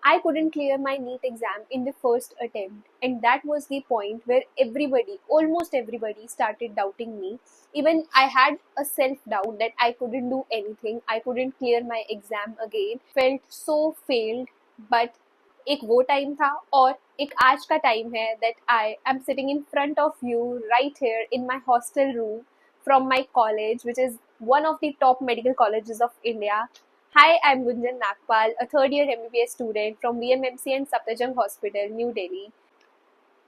I couldn't clear my NEET exam in the first attempt, and that was the point where everybody, almost everybody, started doubting me. Even I had a self doubt that I couldn't do anything, I couldn't clear my exam again. Felt so failed, but एक वो time था और एक आज का time है that I am sitting in front of you right here in my hostel room from my college, which is one of the top medical colleges of India. Hi, I'm Gunjan Nagpal, a third year MBBS student from VMMC and Safdarjung Hospital, New Delhi.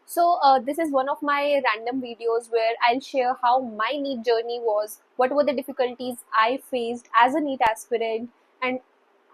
So, this is one of my random videos where I'll share how my NEET journey was, what were the difficulties I faced as a NEET aspirant, and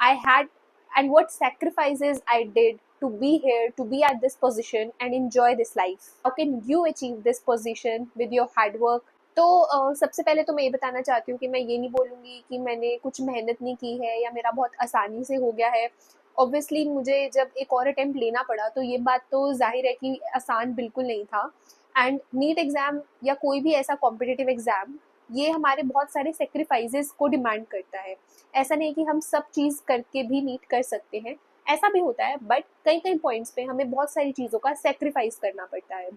I had, and what sacrifices I did to be here, to be at this position and enjoy this life. How can you achieve this position with your hard work? तो सबसे पहले तो मैं ये बताना चाहती हूँ कि मैं ये नहीं बोलूँगी कि मैंने कुछ मेहनत नहीं की है या मेरा बहुत आसानी से हो गया है। ऑब्वियसली मुझे जब एक और अटेम्प्ट लेना पड़ा तो ये बात तो ज़ाहिर है कि आसान बिल्कुल नहीं था। एंड नीट एग्ज़ाम या कोई भी ऐसा कॉम्पिटिटिव एग्ज़ाम, ये हमारे बहुत सारे सेक्रीफाइसेस को डिमांड करता है। ऐसा नहीं कि हम सब चीज़ करके भी नीट कर सकते हैं, ऐसा भी होता है, बट कई कई पॉइंट्स पे हमें बहुत सारी चीज़ों का सेक्रीफाइस करना पड़ता है।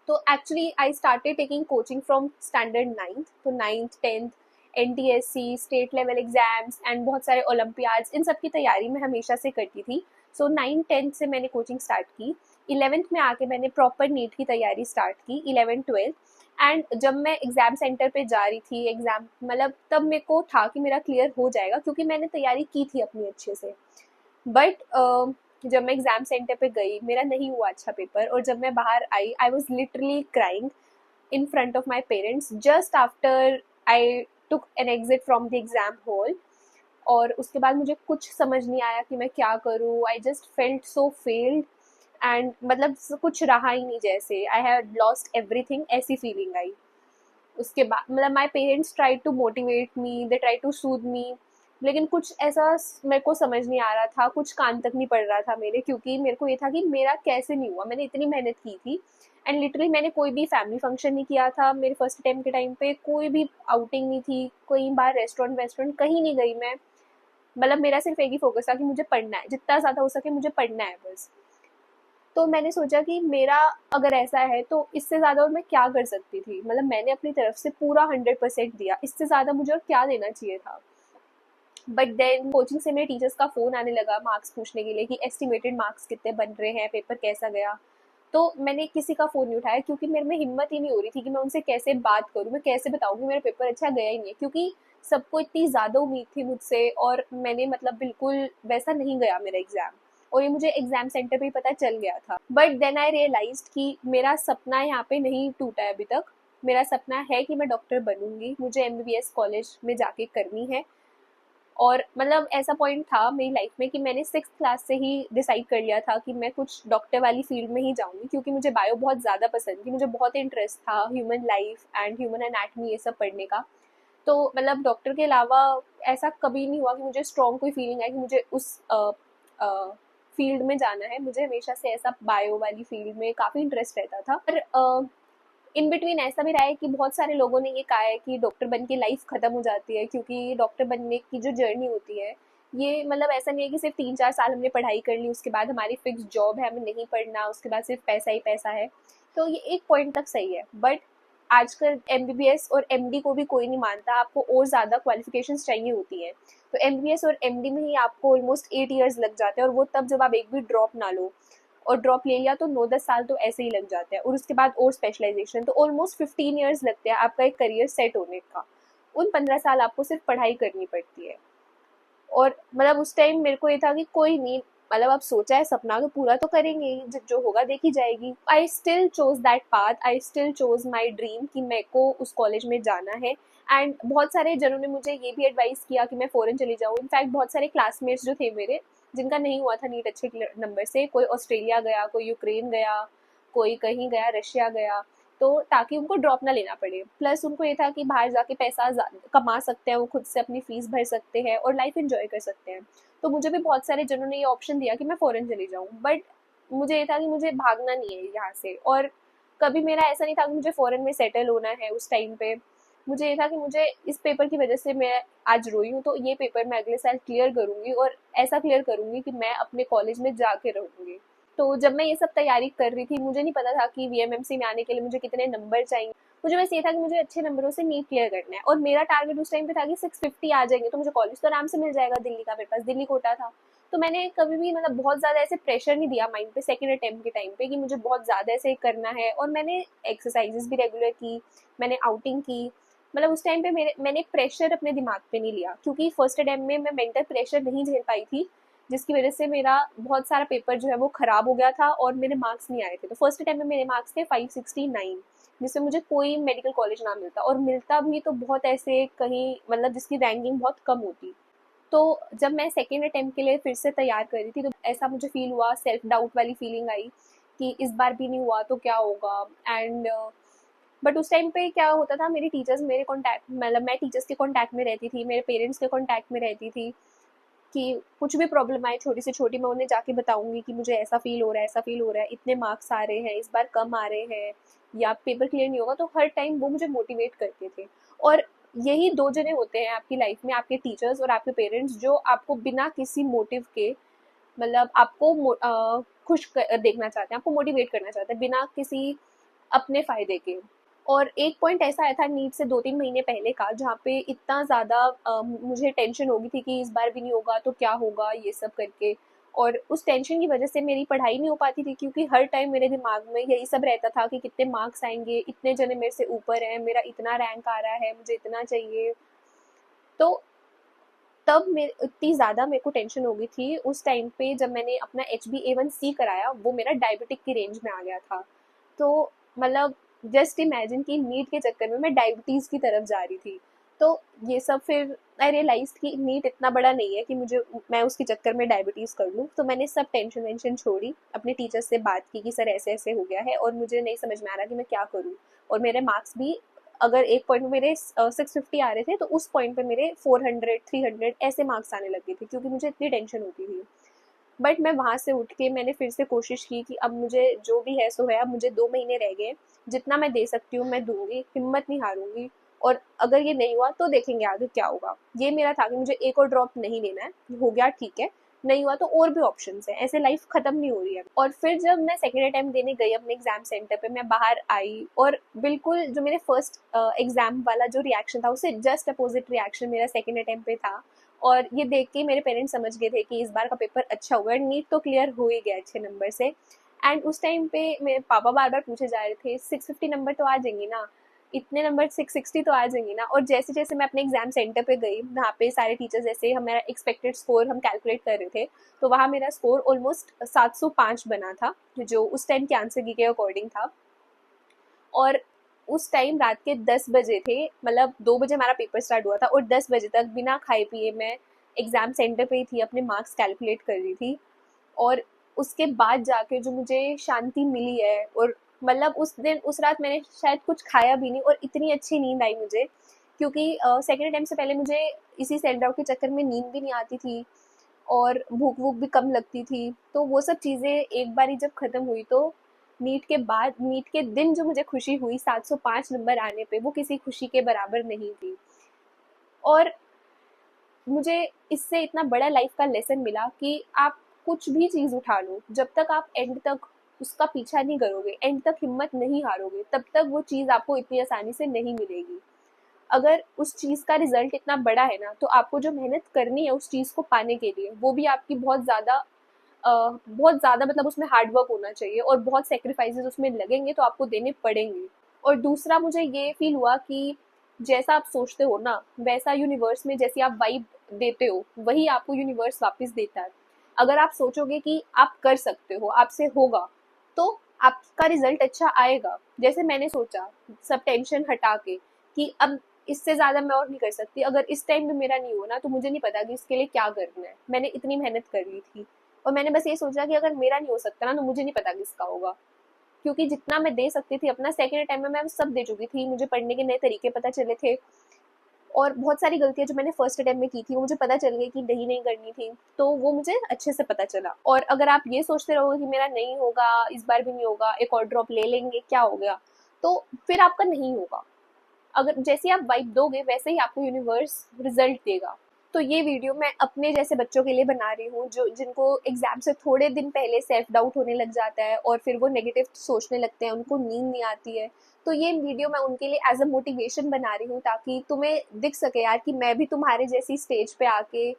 तो actually I started taking coaching from standard 9th, तो 9th 10th NTSC state level exams and बहुत सारे ओलंपियाड्स, इन सब की तैयारी मैं हमेशा से करती थी। सो 9th 10th से मैंने कोचिंग स्टार्ट की। 11th में आके मैंने प्रॉपर नीट की तैयारी स्टार्ट की, 11th 12th। एंड जब मैं एग्ज़ाम सेंटर पे जा रही थी, एग्ज़ाम मतलब तब मेरे को था कि मेरा क्लियर हो जाएगा क्योंकि मैंने तैयारी की थी अपनी अच्छे से। बट जब मैं एग्ज़ाम सेंटर पे गई, मेरा नहीं हुआ अच्छा पेपर, और जब मैं बाहर आई, I was literally crying in front of my parents just after I took an exit from the exam hall. और उसके बाद मुझे कुछ समझ नहीं आया कि मैं क्या करूँ। I just felt so failed and मतलब कुछ रहा ही नहीं, जैसे आई हैव लॉस्ट एवरीथिंग, ऐसी फीलिंग आई। उसके बाद मतलब my parents try to motivate me, they try to soothe me, लेकिन कुछ ऐसा मेरे को समझ नहीं आ रहा था, कुछ कान तक नहीं पड़ रहा था मेरे, क्योंकि मेरे को ये था कि मेरा कैसे नहीं हुआ, मैंने इतनी मेहनत की थी। एंड लिटरली मैंने कोई भी फैमिली फंक्शन नहीं किया था मेरे फर्स्ट अटेम्प्ट के टाइम पे, कोई भी आउटिंग नहीं थी, कोई बार रेस्टोरेंट वेस्टोरेंट कहीं नहीं गई मैं। मतलब मेरा सिर्फ एक ही फोकस था कि मुझे पढ़ना है, जितना ज़्यादा हो सके मुझे पढ़ना है बस। तो मैंने सोचा कि मेरा अगर ऐसा है तो इससे ज़्यादा और मैं क्या कर सकती थी। मतलब मैंने अपनी तरफ से पूरा 100% दिया, इससे ज़्यादा मुझे और क्या देना चाहिए था। बट देन कोचिंग से मेरे टीचर्स का फ़ोन आने लगा मार्क्स पूछने के लिए कि एस्टिमेटेड मार्क्स कितने बन रहे हैं, पेपर कैसा गया। तो मैंने किसी का फ़ोन नहीं उठाया क्योंकि मेरे में हिम्मत ही नहीं हो रही थी कि मैं उनसे कैसे बात करूँ, मैं कैसे बताऊँ कि मेरा पेपर अच्छा गया ही नहीं है, क्योंकि सबको इतनी ज़्यादा उम्मीद थी मुझसे और मैंने मतलब बिल्कुल वैसा नहीं गया मेरा एग्ज़ाम। और ये मुझे एग्ज़ाम सेंटर पे ही पता चल गया था। बट देन आई रियलाइज्ड कि मेरा सपना यहाँ पे नहीं टूटा है अभी तक। मेरा सपना है कि मैं डॉक्टर बनूंगी, मुझे MBBS कॉलेज में जाके करनी है। और मतलब ऐसा पॉइंट था मेरी लाइफ में कि मैंने 6th क्लास से ही डिसाइड कर लिया था कि मैं कुछ डॉक्टर वाली फील्ड में ही जाऊंगी, क्योंकि मुझे बायो बहुत ज़्यादा पसंद थी, मुझे बहुत इंटरेस्ट था human life and human anatomy ये सब पढ़ने का। तो मतलब डॉक्टर के अलावा ऐसा कभी नहीं हुआ कि मुझे स्ट्रॉन्ग कोई फीलिंग आई कि मुझे उस फील्ड में जाना है। मुझे हमेशा से ऐसा बायो वाली फील्ड में काफ़ी इंटरेस्ट रहता था। पर इन बिटवीन ऐसा भी रहा है कि बहुत सारे लोगों ने ये कहा है कि डॉक्टर बन के लाइफ ख़त्म हो जाती है, क्योंकि डॉक्टर बनने की जो जर्नी होती है, ये मतलब ऐसा नहीं है कि सिर्फ 3-4 साल हमने पढ़ाई कर ली, उसके बाद हमारी फिक्स जॉब है, हमें नहीं पढ़ना, उसके बाद सिर्फ पैसा ही पैसा है। तो ये एक पॉइंट तक सही है, बट आजकल MBBS और MD को भी कोई नहीं मानता, आपको और ज़्यादा क्वालिफिकेशंस चाहिए होती हैं। तो MBBS और MD में ही आपको ऑलमोस्ट 8 years लग जाते हैं, और वो तब जब आप एक भी ड्रॉप ना लो। और ड्रॉप ले लिया तो 9-10 साल तो ऐसे ही लग जाते हैं, और उसके बाद और स्पेशलाइजेशन, तो ऑलमोस्ट 15 years लगते हैं आपका एक करियर सेट होने का। उन 15 साल आपको सिर्फ पढ़ाई करनी पड़ती है। और मतलब उस टाइम मेरे को ये था कि कोई नहीं, मतलब अब सोचा है सपना तो पूरा तो करेंगे ही, जो होगा देखी जाएगी। I still chose that path, I still chose my dream कि मेरे को उस कॉलेज में जाना है। एंड बहुत सारे जनों ने मुझे ये भी एडवाइस किया कि मैं फ़ॉरेन चली जाऊँ। इनफैक्ट बहुत सारे क्लासमेट्स जो थे मेरे, जिनका नहीं हुआ था नीट अच्छे नंबर से, कोई ऑस्ट्रेलिया गया, कोई यूक्रेन गया, कोई कहीं गया, रशिया गया, तो ताकि उनको ड्रॉप ना लेना पड़े। प्लस उनको ये था कि बाहर जाके पैसा कमा सकते हैं, वो खुद से अपनी फीस भर सकते हैं और लाइफ एंजॉय कर सकते हैं। तो मुझे भी बहुत सारे जनों ने ये ऑप्शन दिया कि मैं फ़ॉरेन चली जाऊँ, बट मुझे ये था कि मुझे भागना नहीं है यहाँ से। और कभी मेरा ऐसा नहीं था कि मुझे फ़ॉरेन में सेटल होना है उस टाइम पे। मुझे ये था कि मुझे इस पेपर की वजह से मैं आज रोई हूँ, तो ये पेपर मैं अगले साल क्लियर करूंगी और ऐसा क्लियर करूंगी कि मैं अपने कॉलेज में जाके रहूंगी। तो जब मैं ये सब तैयारी कर रही थी, मुझे नहीं पता था कि वीएमएमसी में आने के लिए मुझे कितने नंबर चाहिए। मुझे बस ये था कि मुझे अच्छे नंबरों से नीट क्लियर करना है, और मेरा टारगेट उस टाइम पे था कि 650 आ जाएंगे तो मुझे कॉलेज तो आराम से मिल जाएगा। दिल्ली का, मेरे पास दिल्ली कोटा था। तो मैंने कभी भी मतलब बहुत ज़्यादा ऐसे प्रेशर नहीं दिया माइंड पे सेकंड अटेम्प्ट के टाइम पे कि मुझे बहुत ज़्यादा ऐसे करना है। और मैंने एक्सरसाइजेस भी रेगुलर की, मैंने आउटिंग की। मतलब उस टाइम पे मैंने प्रेशर अपने दिमाग पे नहीं लिया, क्योंकि फर्स्ट अटेम्प्ट में मैं मेंटल प्रेशर नहीं झेल पाई थी, जिसकी वजह से मेरा बहुत सारा पेपर जो है वो खराब हो गया था और मेरे मार्क्स नहीं आए थे। तो फर्स्ट अटेम्प्ट में मेरे मार्क्स थे 569, जिससे मुझे कोई मेडिकल कॉलेज ना मिलता, और मिलता भी तो बहुत ऐसे कहीं मतलब जिसकी रैंकिंग बहुत कम होती। तो जब मैं सेकेंड अटेम्प्ट के लिए फिर से तैयार कर रही थी, तो ऐसा मुझे फील हुआ, सेल्फ डाउट वाली फीलिंग आई कि इस बार भी नहीं हुआ तो क्या होगा। एंड बट उस टाइम पे क्या होता था, मेरी टीचर्स मेरे कॉन्टैक्ट, मतलब मैं टीचर्स के कॉन्टैक्ट में रहती थी, मेरे पेरेंट्स के कॉन्टैक्ट में रहती थी, कि कुछ भी प्रॉब्लम आए छोटी से छोटी, मैं उन्हें जाके बताऊंगी कि मुझे ऐसा फील हो रहा है, ऐसा फील हो रहा है, इतने मार्क्स आ रहे हैं, इस बार कम आ रहे हैं, या पेपर क्लियर नहीं होगा। तो हर टाइम वो मुझे मोटिवेट करते थे। और यही दो जने होते हैं आपकी लाइफ में, आपके टीचर्स और आपके पेरेंट्स, जो आपको बिना किसी मोटिव के, मतलब आपको देखना चाहते हैं, आपको मोटिवेट करना चाहते हैं बिना किसी अपने फायदे के। और एक पॉइंट ऐसा आया था नीट से 2-3 महीने पहले का, जहाँ पे इतना ज़्यादा मुझे टेंशन हो गई थी कि इस बार भी नहीं होगा तो क्या होगा, ये सब करके। और उस टेंशन की वजह से मेरी पढ़ाई नहीं हो पाती थी, क्योंकि हर टाइम मेरे दिमाग में यही सब रहता था कि कितने मार्क्स आएंगे, इतने जने मेरे से ऊपर हैं, मेरा इतना रैंक आ रहा है, मुझे इतना चाहिए। तो तब मेरे इतनी ज़्यादा मेरे को टेंशन हो गई थी उस टाइम पे, जब मैंने अपना HbA1c कराया, वो मेरा डायबिटिक की रेंज में आ गया था। तो मतलब जस्ट इमेजिन कि नीट के चक्कर में मैं डायबिटीज़ की तरफ जा रही थी। तो ये सब फिर आई रियलाइज कि नीट इतना बड़ा नहीं है कि मैं उसके चक्कर में डायबिटीज़ कर लूँ। तो मैंने सब टेंशन वेंशन छोड़ी, अपने टीचर से बात की कि सर ऐसे ऐसे हो गया है और मुझे नहीं समझ में आ रहा कि मैं क्या करूँ। और मेरे मार्क्स भी, अगर एक पॉइंट में मेरे 650 आ रहे थे, तो उस पॉइंट पे मेरे 400 300 ऐसे मार्क्स आने लगे थे, क्योंकि मुझे इतनी टेंशन होती थी। बट मैं वहाँ से उठ के मैंने फिर से कोशिश की कि अब मुझे जो भी है सो है, अब मुझे 2 महीने रह गए, जितना मैं दे सकती हूँ मैं दूंगी, हिम्मत नहीं हारूंगी। और अगर ये नहीं हुआ तो देखेंगे आगे क्या होगा। ये मेरा था कि मुझे एक और ड्रॉप नहीं लेना है, हो गया ठीक है, नहीं हुआ तो और भी ऑप्शंस है, ऐसे लाइफ खत्म नहीं हो रही है। और फिर जब मैं सेकेंड अटेम्प्ट देने गई अपने एग्जाम सेंटर पे, मैं बाहर आई, और बिल्कुल जो मेरे फर्स्ट एग्जाम वाला जो रिएक्शन था, उससे जस्ट अपोजिट रिएक्शन मेरा सेकेंड अटेम्प्ट पे था। और ये देख के मेरे पेरेंट्स समझ गए थे कि इस बार का पेपर अच्छा हुआ है, नीट तो क्लियर हो ही गया अच्छे नंबर से। एंड उस टाइम पे मेरे पापा बार बार पूछे जा रहे थे, 650 नंबर तो आ जाएंगे ना, इतने नंबर 660 तो आ जाएंगे ना। और जैसे जैसे मैं अपने एग्जाम सेंटर पे गई, वहाँ पे सारे टीचर्स जैसे हमारा एक्सपेक्टेड स्कोर हम कैलकुलेट कर रहे थे, तो वहाँ मेरा स्कोर ऑलमोस्ट 705 बना था, जो उस टाइम के आंसर की के अकॉर्डिंग था। और उस टाइम रात के 10 बजे थे, मतलब 2 बजे हमारा पेपर स्टार्ट हुआ था, और 10 बजे तक बिना खाए पिए मैं एग्जाम सेंटर पे ही थी, अपने मार्क्स कैलकुलेट कर रही थी। और उसके बाद जाके जो मुझे शांति मिली है, और मतलब उस रात मैंने शायद कुछ खाया भी नहीं, और इतनी अच्छी नींद आई मुझे, क्योंकि सेकेंड टाइम से पहले मुझे इसी सेल्फ डाउट के चक्कर में नींद भी नहीं आती थी, और भूख वूख भी कम लगती थी। तो वो सब चीज़ें एक बारी जब ख़त्म हुई, तो नीट के बाद, नीट के दिन जो मुझे खुशी हुई 705 नंबर आने पे, वो किसी खुशी के बराबर नहीं थी। और मुझे इससे इतना बड़ा लाइफ का लेसन मिला कि आप कुछ भी चीज़ उठा लो, जब तक आप एंड तक उसका पीछा नहीं करोगे, एंड तक हिम्मत नहीं हारोगे, तब तक वो चीज़ आपको इतनी आसानी से नहीं मिलेगी। अगर उस चीज़ का रिजल्ट इतना बड़ा है ना, तो आपको जो मेहनत करनी है उस चीज़ को पाने के लिए, वो भी आपकी बहुत ज़्यादा मतलब उसमें हार्ड वर्क होना चाहिए, और बहुत सेक्रीफाइसेस उसमें लगेंगे, तो आपको देने पड़ेंगे। और दूसरा मुझे ये फील हुआ कि जैसा आप सोचते हो ना, वैसा यूनिवर्स में जैसी आप वाइब देते हो, वही आपको यूनिवर्स वापस देता है। अगर आप सोचोगे कि आप कर सकते हो, आपसे होगा, तो आपका रिजल्ट अच्छा आएगा। जैसे मैंने सोचा, सब टेंशन हटा के, कि अब इससे ज़्यादा मैं और नहीं कर सकती, अगर इस टाइम में मेरा नहीं हो ना, तो मुझे नहीं पता कि इसके लिए क्या करना है। मैंने इतनी मेहनत कर ली थी, और मैंने बस ये सोचा कि अगर मेरा नहीं हो सकता ना, तो मुझे नहीं पता किसका होगा। क्योंकि जितना मैं दे सकती थी अपना सेकेंड टाइम में, मैं सब दे चुकी थी, मुझे पढ़ने के नए तरीके पता चले थे, और बहुत सारी गलतियां जो मैंने फर्स्ट अटेम्प्ट में की थी, वो मुझे पता चल गई कि नहीं करनी थी, तो वो मुझे अच्छे से पता चला। और अगर आप ये सोचते रहोगे कि मेरा नहीं होगा, इस बार भी नहीं होगा, एक और ड्रॉप ले लेंगे, क्या हो गया, तो फिर आपका नहीं होगा। अगर जैसे आप वाइब दोगे वैसे ही आपको यूनिवर्स रिजल्ट देगा। तो ये वीडियो मैं अपने जैसे बच्चों के लिए बना रही हूँ, जो जिनको एग्जाम से थोड़े दिन पहले सेल्फ डाउट होने लग जाता है और फिर वो नेगेटिव सोचने लगते हैं, उनको नींद नहीं आती है। तो ये वीडियो मैं उनके लिए एज अ मोटिवेशन बना रही हूँ, ताकि तुम्हें दिख सके यार कि मैं भी तुम्हारे जैसी स्टेज पे आके,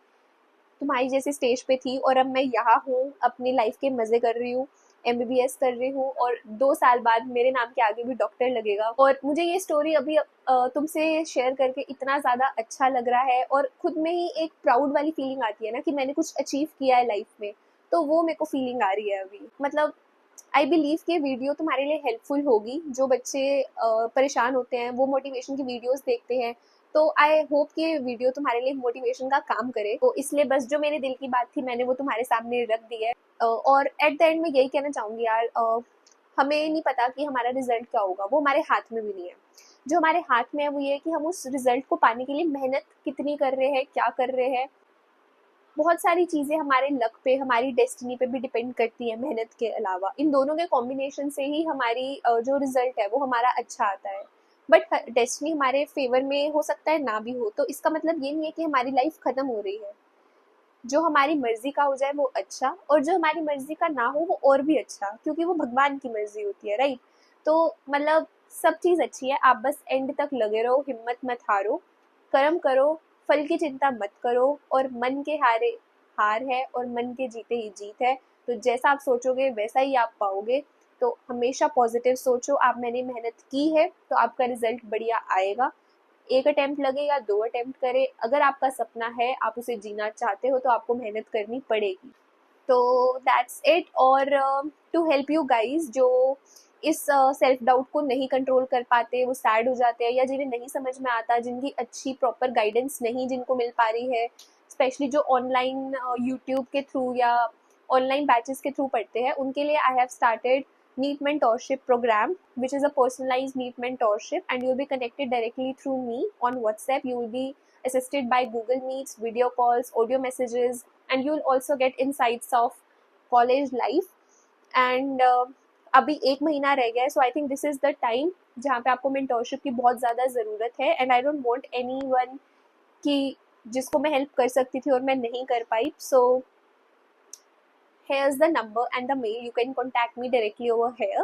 तुम्हारी जैसी स्टेज पे थी और अब मैं यहाँ हूँ, अपनी लाइफ के मजे कर रही हूँ, एमबीबीएस कर रही हूँ, और 2 साल बाद मेरे नाम के आगे भी डॉक्टर लगेगा। और मुझे ये स्टोरी अभी तुमसे शेयर करके इतना ज़्यादा अच्छा लग रहा है, और खुद में ही एक प्राउड वाली फीलिंग आती है ना कि मैंने कुछ अचीव किया है लाइफ में। तो वो मेरे को फीलिंग आ रही है अभी। मतलब आई बिलीव कि वीडियो तुम्हारे लिए हेल्पफुल होगी। जो बच्चे परेशान होते हैं वो मोटिवेशन की वीडियोस देखते हैं, तो आई होप कि ये वीडियो तुम्हारे लिए मोटिवेशन का काम करे। तो इसलिए बस जो मेरे दिल की बात थी मैंने वो तुम्हारे सामने रख दी है। और एट द एंड में यही कहना चाहूंगी यार, हमें नहीं पता कि हमारा रिजल्ट क्या होगा, वो हमारे हाथ में भी नहीं है। जो हमारे हाथ में है वो ये है कि हम उस रिजल्ट को पाने के लिए मेहनत कितनी कर रहे हैं, क्या कर रहे हैं। बहुत सारी चीज़ें हमारे लक पे, हमारी डेस्टिनी पे भी डिपेंड करती है मेहनत के अलावा। इन दोनों के कॉम्बिनेशन से ही हमारी जो रिजल्ट है वो हमारा अच्छा आता है। बट डेस्टिनी हमारे फेवर में हो सकता है ना भी हो, तो इसका मतलब ये नहीं है कि हमारी लाइफ खत्म हो रही है। जो हमारी मर्जी का हो जाए वो अच्छा, और जो हमारी मर्जी का ना हो वो और भी अच्छा, क्योंकि वो भगवान की मर्जी होती है, राइट। तो मतलब सब चीज़ अच्छी है, आप बस एंड तक लगे रहो, हिम्मत मत हारो, कर्म करो, फल की चिंता मत करो, और मन के हारे हार है और मन के जीते ही जीत है। तो जैसा आप सोचोगे वैसा ही आप पाओगे। तो हमेशा पॉजिटिव सोचो, आप मैंने मेहनत की है तो आपका रिजल्ट बढ़िया आएगा। एक अटेम्प्ट लगे या 2 अटेम्प्ट करे, अगर आपका सपना है, आप उसे जीना चाहते हो, तो आपको मेहनत करनी पड़ेगी। तो दैट्स इट। और टू हेल्प यू गाइज जो इस सेल्फ डाउट को नहीं कंट्रोल कर पाते, वो सैड हो जाते हैं, या जिन्हें नहीं समझ में आता, जिनकी अच्छी प्रॉपर गाइडेंस नहीं जिनको मिल पा रही है, स्पेशली जो ऑनलाइन यूट्यूब के थ्रू या ऑनलाइन बैचेस के थ्रू पढ़ते हैं, उनके लिए I have started NEET mentorship program, which is a personalized NEET mentorship, and you'll be connected directly through me on WhatsApp. You will be assisted by Google Meets, video calls, audio messages, and you'll also get insights of college life. And अभी 1 महीना रह गया है, so I think this is the time जहाँ पे आपको mentorship की बहुत ज़्यादा ज़रूरत है। And I don't want anyone कि जिसको मैं हेल्प कर सकती थी और मैं नहीं कर पाई। सो here's the number and the mail, you can contact me directly over here.